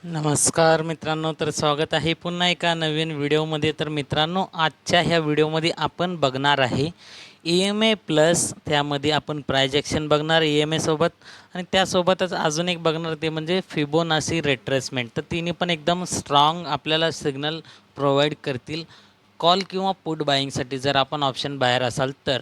नमस्कार मित्रांनो, तर स्वागत आहे पुन्हा एका नवीन व्हिडिओमध्ये. तर मित्रांनो, आजच्या ह्या व्हिडिओमध्ये आपण बघणार आहे EMI प्लस. त्यामध्ये आपण प्राइज ॲक्शन बघणार EMI सोबत, आणि त्यासोबतच अजून एक बघणार ते म्हणजे फिबोनाची रिट्रेसमेंट. तर तिन्ही पण एकदम स्ट्रॉंग आपल्याला सिग्नल प्रोव्हाइड करतील कॉल किंवा पुट बाईंगसाठी, जर आपण ऑप्शन बाहेर असाल तर.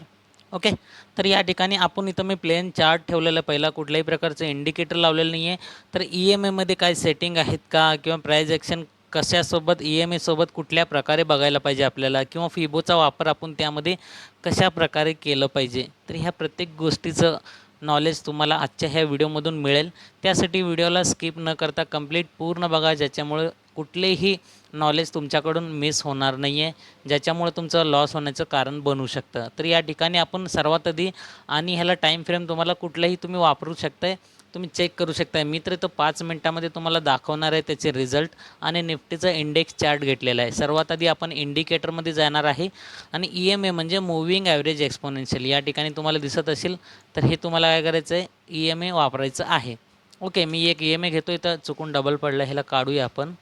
ओके. तर या ठिकाणी आपण इथं मी प्लेन चार्ट ठेवलेला, पहिला कुठल्याही प्रकारचं इंडिकेटर लावलेलं नाही आहे. तर EMIमध्ये काय सेटिंग आहेत का, किंवा प्राइज ॲक्शन कशासोबत EMI सोबत कुठल्या प्रकारे बघायला पाहिजे आपल्याला, किंवा फिबोचा वापर आपण त्यामध्ये कशा प्रकारे केलं पाहिजे, तर ह्या प्रत्येक गोष्टीचं नॉलेज तुम्हाला आजच्या ह्या व्हिडिओमधून मिळेल. त्यासाठी व्हिडिओला स्किप न करता कंप्लीट पूर्ण बघा, ज्याच्यामुळे कुठलेही नॉलेज तुमच्याकडून मिस होणार नाही आहे, ज्याच्यामुळे तुमचं लॉस होण्याचं कारण बनू शकतं. तर या ठिकाणी आपण सर्वात आधी, आणि ह्याला टाईम फ्रेम तुम्हाला कुठलाही तुम्ही वापरू शकताय, तुम्ही चेक करू शकताय. मी तर इथं 5 मिनटामध्ये तुम्हाला दाखवणार आहे त्याचे रिझल्ट, आणि निफ्टीचा इंडेक्स चार्ट घेतलेला आहे. सर्वात आधी आपण इंडिकेटरमध्ये जाणार आहे, आणि EMA म्हणजे मूव्हिंग ॲव्हरेज एक्सपोनेन्शियल या ठिकाणी तुम्हाला दिसत असेल. तर हे तुम्हाला काय करायचं आहे, EMA वापरायचं आहे. ओके, मी एक EMA घेतो, इथं चुकून डबल पडलं, ह्याला काढूया आपण.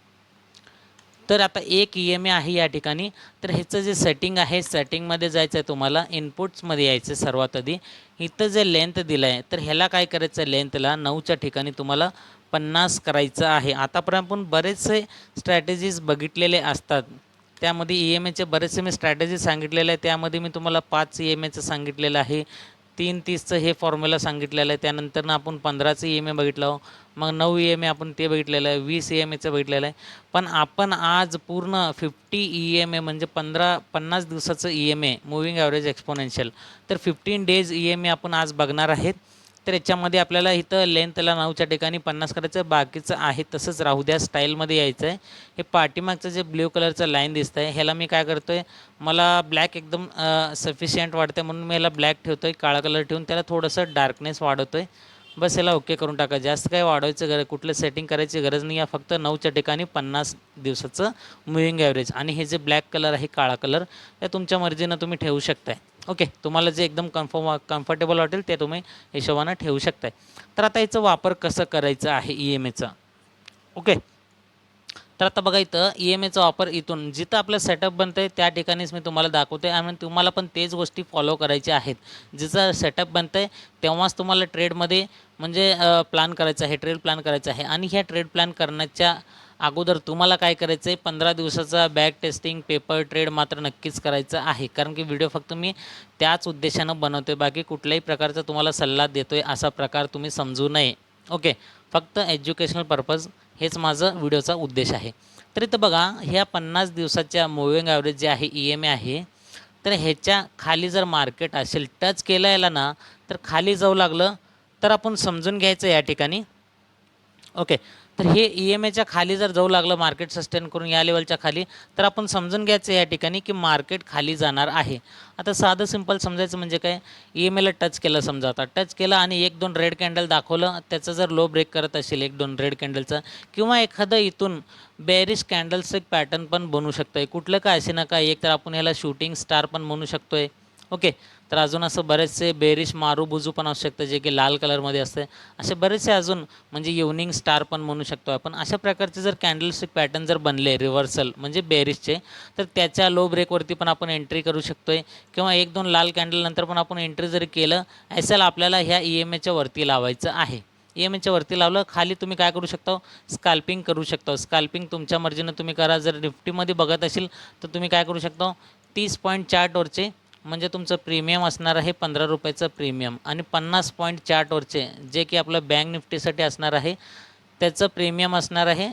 तर आता एक EMA आहे या ठिकाणी. तर ह्याचं जे सेटिंग आहे, सेटिंगमध्ये जायचं आहे तुम्हाला, इनपुट्समध्ये यायचं आहे सर्वात आधी. इथं जे लेंथ दिलं आहे, तर ह्याला काय करायचं आहे, लेंथला 9च्या ठिकाणी तुम्हाला 50 करायचं आहे. आतापर्यंत आपण बरेचसे स्ट्रॅटेजीज बघितलेले असतात, त्यामध्ये EMAचे बरेचसे मी स्ट्रॅटेजी सांगितलेले आहे. त्यामध्ये मी तुम्हाला 5 EMAचं सांगितलेलं आहे, 3-30चं हे फॉर्म्युला सांगितलेलं आहे. त्यानंतरनं आपण 15चं EMA बघितलं, मग 9 EMA आपण ते बघितलेलं आहे, 20 EMAचं बघितलेलं आहे. पण आपण आज पूर्ण 50 EMA म्हणजे 50 दिवसाचं EMA मूव्हिंग ॲव्हरेज एक्सपोनेन्शियल, तर 15 डेज EMA आपण आज बघणार आहेत. तर याच्यामध्ये आपल्याला इथं लेंथला 9च्या ठिकाणी 50 करायचं, बाकीचं आहे तसंच राहू द्या, स्टाईलमध्ये यायचं आहे. हे पाठीमागचं जे ब्ल्यू कलरचं लाईन दिसतं आहे, ह्याला मी काय करतो आहे, मला ब्लॅक एकदम सफिशियंट वाटतं म्हणून मी ह्याला ब्लॅक ठेवतो आहे. काळा कलर ठेवून त्याला थोडंसं डार्कनेस वाढवतो आहे. बस याला ओके करून टाका. जास्त काही वाढवायचं कुठलं सेटिंग करायची गरज नाही आहे. फक्त 9च्या ठिकाणी 50 दिवसाचं मूव्हिंग ॲव्हरेज, आणि हे जे ब्लॅक कलर आहे, काळा कलर, ते तुमच्या मर्जीनं तुम्ही ठेवू शकताय. ओके, तुम्हाला जे एकदम कम्फर्टेबल वाटेल ते तुम्ही हिशोबानं ठेवू शकताय. तर आता याचा वापर कसं करायचं आहे EMAचा. ओके. तर आता बघा, इथं EMAचा वापर इथून जिथं आपलं सेटअप बनतं आहे त्या ठिकाणीच मी तुम्हाला दाखवतो आहे, आणि तुम्हाला पण तेच गोष्टी फॉलो करायच्या आहेत. जिचं सेटअप बनतं आहे तेव्हाच तुम्हाला ट्रेडमध्ये म्हणजे प्लॅन करायचं आहे, ट्रेड प्लॅन करायचं आहे. आणि ह्या ट्रेड प्लॅन करण्याच्या अगोदर तुम्हाला काय करायचं आहे, 15 दिवसाचा बॅक टेस्टिंग पेपर ट्रेड मात्र नक्कीच करायचं आहे. कारण की व्हिडिओ फक्त मी त्याच उद्देशानं बनवतो आहे, बाकी कुठल्याही प्रकारचा तुम्हाला सल्ला देतो आहे असा प्रकार तुम्ही समजू नये. ओके, फक्त एज्युकेशनल पर्पज हेच माझं व्हिडिओचा उद्देश आहे. तर इथं बघा, ह्या 50 दिवसाच्या मूव्हिंग ॲव्हरेज जे आहे EMA आहे, तर ह्याच्या खाली जर मार्केट असेल, टच केलं याला ना, तर खाली जाऊ लागलं, तर आपण समजून घ्यायचं या ठिकाणी. ओके. तर हे EMAच्या खाली जर जाऊ लागलं, मार्केट सस्टेन करून या लेवलच्या खाली, तर आपण समजून घ्यायचं या ठिकाणी की मार्केट खाली जाणार आहे. आता साधं सिंपल समजायचं म्हणजे काय, EMAला टच केलं समजा, आता टच केलं आणि 1-2 रेड कॅन्डल दाखवलं, त्याचं जर लो ब्रेक करत असेल 1-2 रेड कॅन्डलचा, किंवा एखादं इथून बेरिश कॅन्डल्स एक पॅटर्न पण बनू शकतं आहे. कुठलं काय असे नका, एक तर आपण ह्याला शूटिंग स्टार पण म्हणू शकतो आहे. ओके. तर अजून असं बरेचसे बेरिश मारूबुजू पण असू शकतं, जे की लाल कलरमध्ये असते. असे बरेचसे अजून म्हणजे इव्हनिंग स्टार पण म्हणू शकतो आपण. अशा प्रकारचे जर कॅन्डलस्टिक पॅटर्न जर बनले रिव्हर्सल म्हणजे बेरिशचे, तर त्याच्या लो ब्रेकवरती पण आपण एंट्री करू शकतो आहे, किंवा 1-2 लाल कॅन्डलनंतर पण आपण एंट्री जरी केलं असेल, आपल्याला ह्या EMAच्या वरती लावायचं आहे. EMAच्या वरती लावलं, खाली तुम्ही काय करू शकता, स्कॅल्पिंग करू शकता. स्कॅल्पिंग तुमच्या मर्जीनं तुम्ही करा. जर निफ्टीमध्ये बघत असेल तर तुम्ही काय करू शकता, 30 पॉईंट चार्टवरचे म्हणजे तुमचं प्रीमियम असणार आहे ₹15 प्रीमियम, आणि 50 पॉईंट चार्टवरचे जे की आपलं बँक निफ्टीसाठी असणार आहे, त्याचं प्रीमियम असणार आहे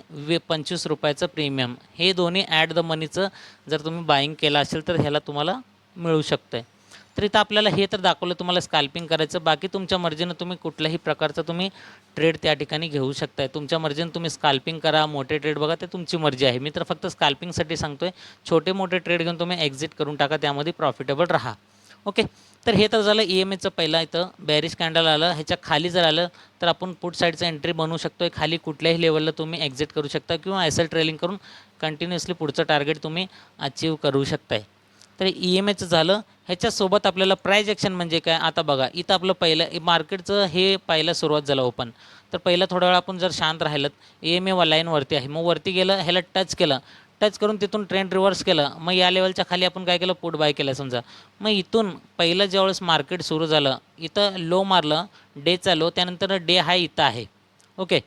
₹25 प्रीमियम. हे दोन्ही ॲट द मनीचं जर तुम्ही बाईंग केलं असेल तर ह्याला तुम्हाला मिळू शकतं आहे. तर इथं आपल्याला हे तर दाखवलं तुम्हाला स्कॅल्पिंग करायचं. बाकी तुमच्या मर्जीनं तुम्ही कुठल्याही प्रकारचं तुम्ही ट्रेड त्या ठिकाणी घेऊ शकताय. तुमच्या मर्जीनं तुम्ही स्कॅल्पिंग करा, मोठे ट्रेड बघा, ते तुमची मर्जी आहे. मी तर फक्त स्कॅल्पिंगसाठी सांगतो आहे. छोटे मोठे ट्रेड घेऊन तुम्ही एक्झिट करून टाका, त्यामध्ये प्रॉफिटेबल राहा. ओके. तर हे तर झालं EMAचं. पहिला इथं बॅरिश कॅन्डल आलं, ह्याच्या खाली जर आलं तर आपण पुट साईडचं एंट्री बनवू शकतो आहे. खाली कुठल्याही लेवलला तुम्ही एक्झिट करू शकता, किंवा SL ट्रेलिंग करून कंटिन्युअसली पुढचं टार्गेट तुम्ही अचीव करू शकताय. तर EMAचं झालं. ह्याच्यासोबत आपल्याला प्राइस ॲक्शन म्हणजे काय, आता बघा इथं आपलं पहिलं मार्केटचं हे पहिलं सुरुवात झालं ओपन. तर पहिलं थोडा वेळ आपण जर शांत राहिलं, EMA लाईनवरती आहे, मग वरती गेलं, ह्याला टच केलं, टच करून तिथून ट्रेंड रिव्हर्स केलं, मग या लेवलच्या खाली आपण काय केलं, पुट बाय केलं समजा. मग इथून पहिलं ज्यावेळेस मार्केट सुरू झालं, इथं लो मारलं, डे चालू, त्यानंतर डे हाय इथं आहे. ओके,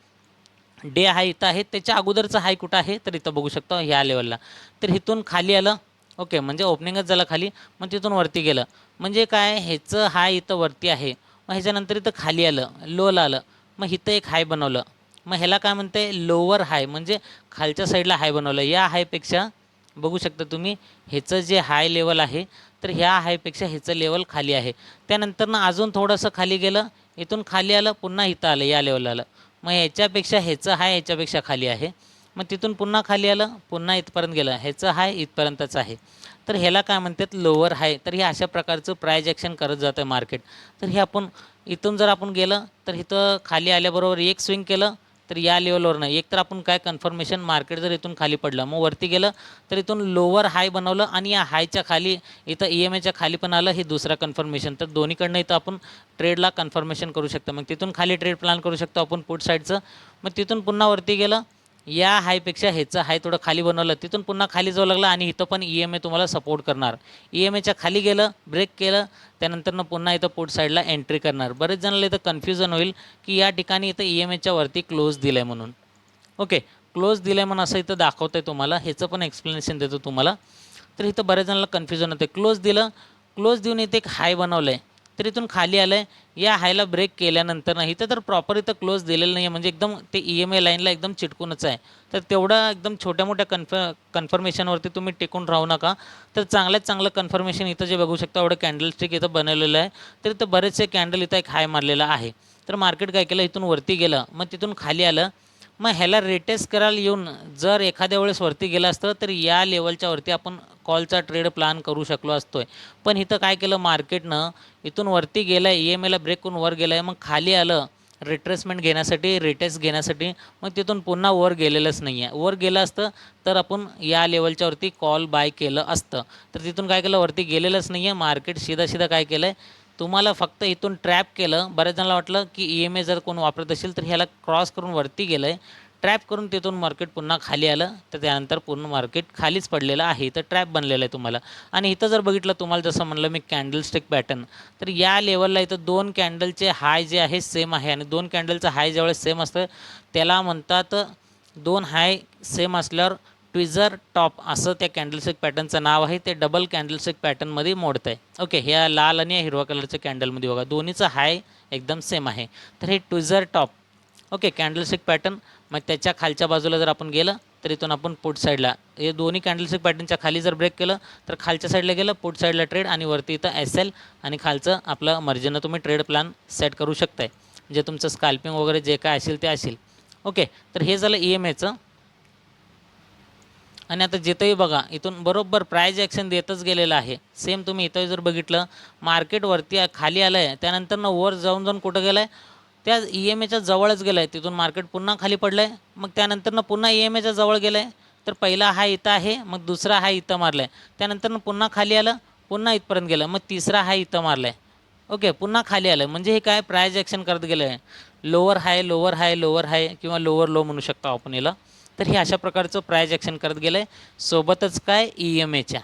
डे हाय इथं आहे, त्याच्या अगोदरचं हाय कुठं आहे, तर इथं बघू शकतो ह्या लेवलला. तर इथून खाली आलं, ओके, म्हणजे ओपनिंगच झालं खाली, मग तिथून वरती गेलं, म्हणजे काय ह्याचं हाय इथं वरती आहे, मग ह्याच्यानंतर इथं खाली आलं, लोला आलं, मग इथं एक हाय बनवलं, मग ह्याला काय म्हणते, लोअर हाय, म्हणजे खालच्या साईडला हाय बनवलं. या हायपेक्षा बघू शकता तुम्ही ह्याचं जे हाय लेवल आहे, तर ह्या हायपेक्षा ह्याचं लेवल खाली आहे. त्यानंतर ना अजून थोडंसं खाली गेलं, इथून खाली आलं, पुन्हा इथं आलं, या लेवलला आलं, मग ह्याच्यापेक्षा ह्याचं हाय ह्याच्यापेक्षा खाली आहे, मग तिथून पुन्हा खाली आलं, पुन्हा इथपर्यंत गेलं, ह्याचं हाय इथपर्यंतच आहे. तर ह्याला काय म्हणतात, लोअर हाय. तर हे अशा प्रकारचं प्राइस ॲक्शन करत जातं मार्केट. तर हे आपण इथून जर आपण गेलं, तर इथं खाली आल्याबरोबर एक स्विंग केलं, तर या लेवलवरनं एक तर आपण काय कन्फर्मेशन, मार्केट जर इथून खाली पडलं, मग वरती गेलं, तर इथून लोअर हाय बनवलं, आणि या हायच्या खाली इथं EMAच्या खाली पण आलं, हे दुसरा कन्फर्मेशन. तर दोन्हीकडनं इथं आपण ट्रेडला कन्फर्मेशन करू शकतो. मग तिथून खाली ट्रेड प्लॅन करू शकतो आपण पुट साईडचं. मग तिथून पुन्हा वरती गेलं, या हायपेक्षा ह्याचं हाय थोडं खाली बनवलं, तिथून पुन्हा खाली जाऊ लागला, आणि इथं पण EMA तुम्हाला सपोर्ट करणार. EMAच्या खाली गेलं, ब्रेक केलं, त्यानंतरनं पुन्हा इथं पुट साईडला एंट्री करणार. बरेच जणांना इथं कन्फ्युजन होईल की या ठिकाणी इथं EMAच्या वरती क्लोज दिलं आहे म्हणून. ओके, क्लोज दिलं आहे म्हणून असं इथं दाखवतं आहे तुम्हाला, ह्याचं पण एक्सप्लेनेशन देतो तुम्हाला. तर इथं बऱ्याच जणांना कन्फ्युजन होते. क्लोज दिलं, क्लोज देऊन इथे एक हाय बनवलं आहे, तर इथून खाली आलं आहे, या हायला ब्रेक केल्यानंतर ना इथं तर प्रॉपर इथं क्लोज दिलेलं नाही आहे, म्हणजे एकदम ते EMA लाईनला एकदम चिटकूनच आहे. तर तेवढं एकदम छोट्या मोठ्या कन्फर्मेशनवरती तुम्ही टिकून राहू नका. तर चांगल्यात चांगलं कन्फर्मेशन इथं जे बघू शकता, एवढं कॅन्डलस्टिक इथं बनवलेलं आहे, तर इथं बरेचसे कॅन्डल इथं एक हाय मारलेला आहे. तर मार्केट काय केलं, इथून वरती गेलं, मग तिथून खाली आलं, मग ह्याला रिटेस्ट करायला येऊन जर एखाद्या वेळेस वरती गेलं असतं, तर या लेवलच्या वरती आपण कॉलचा ट्रेड प्लॅन करू शकलो असतो आहे. पण इथं काय केलं मार्केटनं, इथून वरती गेलं आहे, EMAला ब्रेक करून वर गेलं आहे, मग खाली आलं रिट्रेसमेंट घेण्यासाठी, रिटेस्ट घेण्यासाठी, मग तिथून पुन्हा वर गेलेलंच नाही आहे. वर गेलं असतं तर आपण या लेवलच्या वरती कॉल बाय केलं असतं. तर तिथून काय केलं, वरती गेलेलंच नाही आहे मार्केट, सीधा काय केलं आहे, तुम्हाला फक्त इथून ट्रॅप केलं. बऱ्याच जणांना वाटलं की EMA जर कोण वापरत असेल तर ह्याला क्रॉस करून वरती गेलं आहे, ट्रॅप करून तिथून मार्केट पुन्हा खाली आलं, तर त्यानंतर पूर्ण मार्केट खालीच पडलेलं आहे. तर ट्रॅप बनलेलं आहे तुम्हाला. आणि इथं जर बघितलं, तुम्हाला जसं म्हणलं मी कॅन्डलस्टिक पॅटर्न, तर या लेवलला इथं दोन कॅन्डलचे हाय जे आहे सेम आहे, आणि दोन कॅन्डलचं हाय ज्यावेळेस सेम असतं त्याला म्हणतात, दोन हाय सेम असल्यावर ट्विझर टॉप असं त्या कॅन्डलस्टिक पॅटर्नचं नाव आहे. ते डबल कॅन्डलस्टिक पॅटर्नमध्ये मोडतं आहे. ओके, ह्या लाल आणि हिरवा कलरच्या कॅन्डलमध्ये बघा, दोन्हीचं हाय एकदम सेम आहे. तर हे ट्विझर टॉप, ओके, कॅन्डलस्टिक पॅटर्न. मग त्याच्या खालच्या बाजूला जर आपण गेलं, तर इथून आपण पुट साईडला, हे दोन्ही कॅन्डलस्टिक पॅटर्नच्या खाली जर ब्रेक केलं, तर खालच्या साईडला गेलं, पुट साईडला ट्रेड, आणि वरती इथं SL, आणि खालचं आपलं मर्जीनं तुम्ही ट्रेड प्लॅन सेट करू शकताय, जे तुमचं स्कॅल्पिंग वगैरे जे काय असेल ते असेल. ओके, तर हे झालं EMAचं. आणि आता जिथंही बघा, इथून बरोबर प्राइस ॲक्शन देतच गेलेलं आहे. सेम तुम्ही इथं जर बघितलं, मार्केट वरती खाली आलं आहे, त्यानंतर वर जाऊन कुठं गेलं आहे, त्या EMAच्या जवळच गेलं आहे, तिथून मार्केट पुन्हा खाली पडलं आहे, मग त्यानंतर पुन्हा EMAच्या जवळ गेलं आहे. तर पहिला हाय इथं आहे, मग दुसरा हाय इथं मारला आहे, त्यानंतर पुन्हा खाली आलं, पुन्हा इथपर्यंत गेलं, मग तिसरा हाय इथं मारला आहे. ओके, पुन्हा खाली आलं, म्हणजे हे काय प्राइस ॲक्शन करत गेलं आहे, लोअर हाय लोअर हाय लोअर हाय, किंवा लोअर लो म्हणू शकतो आपण याला. तर हे अशा प्रकारचं प्राइस ॲक्शन करत गेलं आहे, सोबतच काय EMAच्या.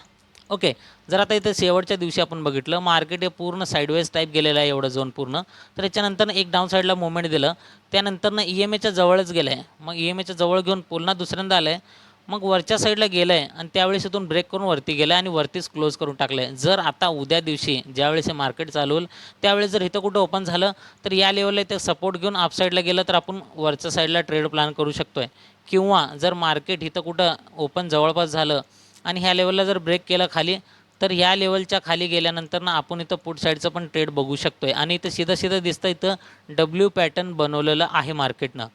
ओके, जर आता इथं शेवटच्या दिवशी आपण बघितलं, मार्केट हे पूर्ण साईडवेज टाईप गेलेलं आहे, एवढं झोन पूर्ण. तर याच्यानंतर एक डाऊन साईडला मुवमेंट दिलं, त्यानंतर EMAच्या जवळच गेलं आहे, मग EMAच्या जवळ घेऊन पुन्हा दुसऱ्यांदा आलं आहे, मग वरच्या साईडला गेलं आहे, आणि त्यावेळेस इथून ब्रेक करून वरती गेलं आहे, आणि वरतीच क्लोज करून टाकलं आहे. जर आता उद्या दिवशी ज्यावेळेस हे मार्केट चालू होईल, त्यावेळेस जर इथं कुठं ओपन झालं, तर या लेवलला इथं सपोर्ट घेऊन अप साईडला गेलं, तर आपण वरच्या साईडला ट्रेड प्लॅन करू शकतो आहे. किंवा जर मार्केट इथं कुठं ओपन जवळपास झालं, आणि ह्या लेवलला जर ब्रेक केलं खाली, तर ह्या लेवलच्या खाली गेल्यानंतर ना आपण इथं पुट साईडचं पण ट्रेड बघू शकतो आहे. आणि इथं सीधा दिसतं, इथं W पॅटर्न बनवलेलं आहे मार्केटनं.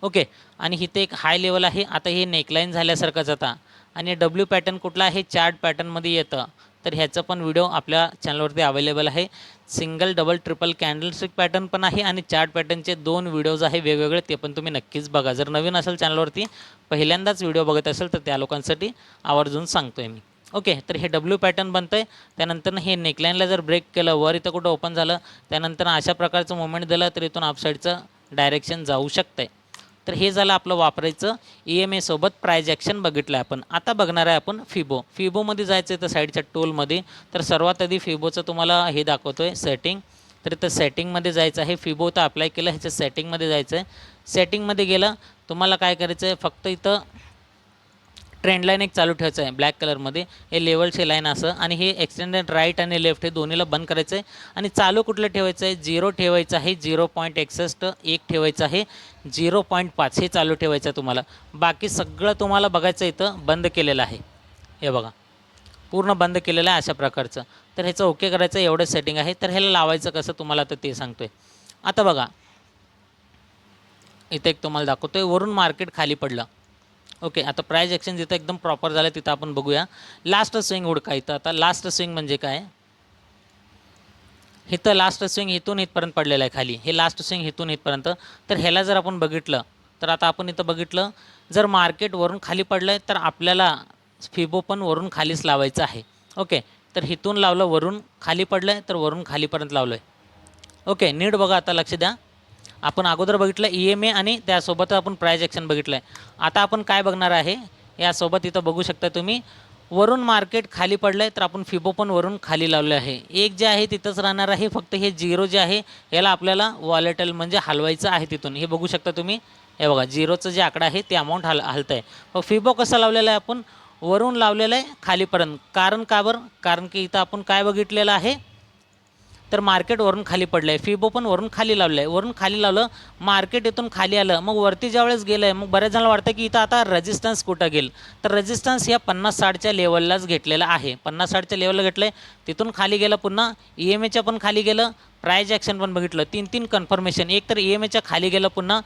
ओके, आणि इथं एक हाय लेवल आहे, आता हे नेकलाईन झाल्यासारखंच आता, आणि W पॅटर्न कुठला आहे, चार्ट पॅटर्नमध्ये येतं. तर ह्याचं पण व्हिडिओ आपल्या चॅनलवरती अवेलेबल आहे. Single double triple candlestick pattern पण आहे, आणि चार्ट पॅटर्नचे 2 व्हिडिओज आहे वेगवेगळे, ते पण तुम्ही नक्कीच बघा. जर नवीन असेल चॅनलवरती, पहिल्यांदाच व्हिडिओ बघत असेल, तर त्या लोकांसाठी आवर्जून सांगतो आहे मी. ओके, तर हे डब्ल्यू पॅटर्न बनतं आहे. त्यानंतर हे नेकलाईनला जर ब्रेक केलं, वर इथं कुठं ओपन झालं, त्यानंतर अशा प्रकारचं मुवमेंट दिलं तर इथून अपसाईडचं डायरेक्शन जाऊ शकतं आहे. तर हे झालं आपलं वापरायचं EMA सोबत प्राइज ॲक्शन बघितलं आपण. आता बघणार आहे आपण फिबो. फिबोमध्ये जायचं आहे तर साईडच्या टूलमध्ये. तर सर्वात आधी फिबोचं तुम्हाला हे दाखवतो आहे सेटिंग. तर इथं सेटिंगमध्ये जायचं आहे. फिबो तर अप्लाय केलं, ह्याच्या सेटिंगमध्ये जायचं आहे. सेटिंगमध्ये गेलं तुम्हाला काय करायचं आहे, फक्त इथं ट्रेंड लाईन एक चालू ठेवायचं आहे ब्लॅक कलरमध्ये. हे लेवलचे लाईन असं, आणि हे एक्सटेंडेड राईट आणि लेफ्ट हे दोन्हीला बंद करायचं आहे. आणि चालू कुठलं ठेवायचं आहे, 0 ठेवायचं आहे, 0.61 1 ठेवायचं आहे, 0.5 हे चालू ठेवायचं आहे तुम्हाला. बाकी सगळं तुम्हाला बघायचं इथं बंद केलेलं आहे. हे बघा पूर्ण बंद केलेलं आहे अशा प्रकारचं. तर ह्याचं ओके करायचं, एवढं सेटिंग आहे. तर ह्याला लावायचं कसं तुम्हाला आता ते सांगतो आहे. आता बघा इथं एक तुम्हाला दाखवतो आहे, वरून मार्केट खाली पडलं. ओके, आता प्राइज ॲक्शन जिथं एकदम प्रॉपर झालं तिथं आपण बघूया. लास्ट स्विंग हुडका इथं. आता लास्ट स्विंग म्हणजे काय, इथं लास्ट स्विंग इथून इथपर्यंत पडलेलं आहे खाली. हे लास्ट स्विंग इथून इथपर्यंत. तर ह्याला जर आपण बघितलं तर आता आपण इथं बघितलं, जर मार्केट वरून खाली पडलं आहे तर आपल्याला फिबो पण वरून खालीच लावायचं आहे. ओके, तर इथून लावलं, वरून खाली पडलं आहे तर वरून खालीपर्यंत लावलं आहे. ओके, नीट बघा, आता लक्ष द्या. आपण अगोदर बघितलं EMA आणि त्यासोबत आपण प्राइज ॲक्शन बघितलं आहे. आता आपण काय बघणार आहे, यासोबत इथं बघू शकता तुम्ही, वरून मार्केट खाली पडलं आहे तर आपण फिबो पण वरून खाली लावलं आहे. एक जे आहे तिथंच राहणार आहे, फक्त हे 0 जे आहे याला आपल्याला वॉलेटाईल म्हणजे हलवायचं आहे तिथून. हे बघू शकता तुम्ही, हे बघा 0चं जे आकडा आहे ते अमाऊंट हलतं आहे. मग फिबो कसं लावलेलं आहे, आपण वरून लावलेलं आहे खालीपर्यंत. कारण का बरं, कारण की इथं आपण काय बघितलेलं आहे, तर मार्केट वरून खाली पडलं आहे. फिबो पण वरून खाली लावलं आहे. वरून खाली लावलं, मार्केट इथून खाली आलं, मग वरती ज्यावेळेस गेलं आहे, मग बऱ्याच जणांना वाटतं की इथं आता रेजिस्टन्स कुठं गेल, तर रेजिस्टन्स या 50-60च्या लेवललाच घेतलेला आहे. 50-60च्या लेवलला घेतलं आहे, तिथून खाली गेलं, पुन्हा EMAच्या पण खाली गेलं, प्राइज ॲक्शन पण बघितलं, 3 कन्फर्मेशन. एक तर EMAच्या खाली गेलं पुन्हा,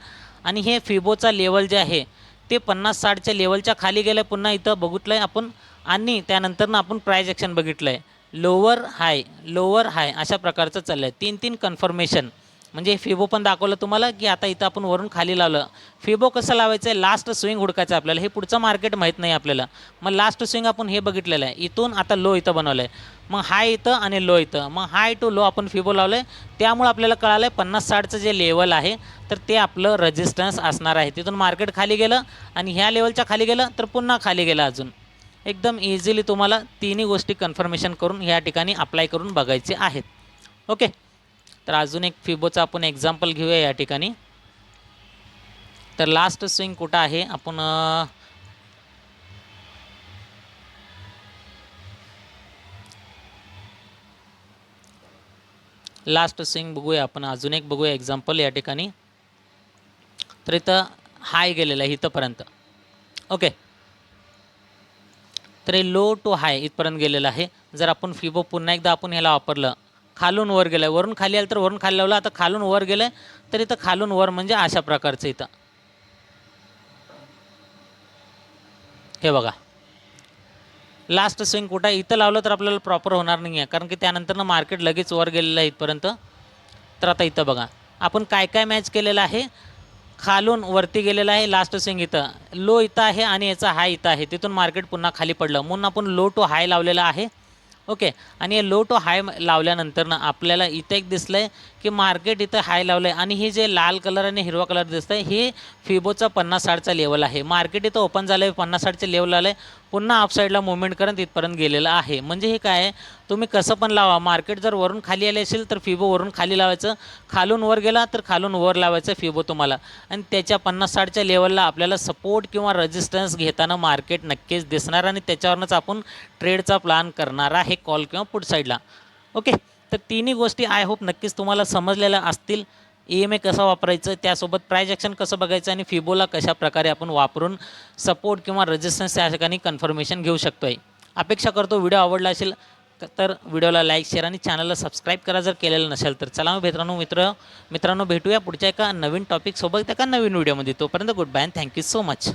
आणि हे फिबोचा लेवल जे आहे ते 50-60च्या लेवलच्या खाली गेलं पुन्हा, इथं बघितलं आहे आपण. आणि त्यानंतरनं आपण प्राइज ॲक्शन बघितलं आहे, लोअर हाय अशा प्रकारचं चाललं आहे. 3 कन्फर्मेशन. म्हणजे फिबो पण दाखवलं तुम्हाला की आता इथं आपण वरून खाली लावलं. फिबो कसं लावायचं आहे, लास्ट स्विंग हुडकायचं आहे आपल्याला. हे पुढचं मार्केट माहीत नाही आपल्याला. मग लास्ट स्विंग आपण हे बघितलेलं आहे, इथून आता लो इथं बनवलं आहे, मग हाय इथं आणि लो इथं. मग हाय टू लो आपण फिबो लावलं आहे. त्यामुळे आपल्याला कळालं आहे 50-60चं जे लेवल आहे तर ते आपलं रेजिस्टन्स असणार आहे. तिथून मार्केट खाली गेलं आणि ह्या लेवलच्या खाली गेलं तर पुन्हा खाली गेलं अजून. एकदम इझिली तुम्हाला तिन्ही गोष्टी कन्फर्मेशन करून ह्या ठिकाणी अप्लाय करून बघायचे आहेत. ओके, तर अजून एक फिबोचा आपण एक्झाम्पल घेऊया या ठिकाणी. तर लास्ट स्विंग कुठं आहे, आपण लास्ट स्विंग बघूया आपण. अजून एक बघूया एक्झाम्पल या ठिकाणी. तर इथं हाय गेलेलं आहे इथंपर्यंत. ओके, तर हे लो टू हाय इथपर्यंत गेलेलं आहे. जर आपण फिबो पुन्हा एकदा आपण ह्याला वापरलं, खालून वर गेलं, वरून खाली आलं तर वरून खाली लावलं, आता खालून वर गेलं तर इथं खालून वर म्हणजे अशा प्रकारचं इथं. हे बघा लास्ट स्विंग कुठं इथं लावलं तर आपल्याला प्रॉपर होणार नाही आहे, कारण की त्यानंतर मार्केट लगेच वर गेलेलं आहे इथपर्यंत. तर आता इथं बघा आपण काय काय मॅच केलेलं आहे, खालून वरती गेलेलं आहे, लास्ट स्विंग इथं लो इथं आहे आणि याचा हाय इथं आहे, तिथून मार्केट पुन्हा खाली पडलं म्हणून आपण लो टू हाय लावलेला आहे. ओके, आणि हे लो टू हाय लावल्यानंतर ना आपल्याला इथं एक दिसलं आहे की मार्केट इथं हाय लावलं आहे, आणि हे जे लाल कलर आणि हिरवा कलर दिसतं आहे हे फिबोचा 50-60चा लेवल आहे. मार्केट इथं ओपन झालं आहे, 50-60चे लेवल आलं आहे, पुन्हा अपसाईडला मुवमेंट करत इथपर्यंत गेलेलं आहे. म्हणजे हे काय आहे, तुम्ही कसं पण लावा, मार्केट जर वरून खाली आले असेल तर फिबो वरून खाली लावायचं, खालून वर गेला तर खालून वर लावायचं फिबो तुम्हाला. आणि त्याच्या 50-60च्या लेवलला आपल्याला सपोर्ट किंवा रेजिस्टन्स घेताना मार्केट नक्कीच दिसणार, आणि त्याच्यावरच आपण ट्रेडचा प्लॅन करणार आहे कॉल किंवा पुट साईडला. ओके, तर तिन्ही गोष्टी आय होप नक्कीच तुम्हाला समजलेल्या असतील. EMA कसं वापरायचं, त्यासोबत प्राइज ॲक्शन कसं बघायचं, आणि फिबोला कशा प्रकारे आपण वापरून सपोर्ट किंवा रेजिस्टन्स त्या ठिकाणी कन्फर्मेशन घेऊ शकतो आहे. अपेक्षा करतो व्हिडिओ आवडला असेल तर व्हिडिओला लाईक, शेअर आणि चॅनलला सबस्क्राईब करा जर केलेलं नसेल तर. चला मित्रांनो भेटूया पुढच्या एका नवीन टॉपिकसोबत एका नवीन व्हिडिओमध्ये. तोपर्यंत good bye and thank you so much.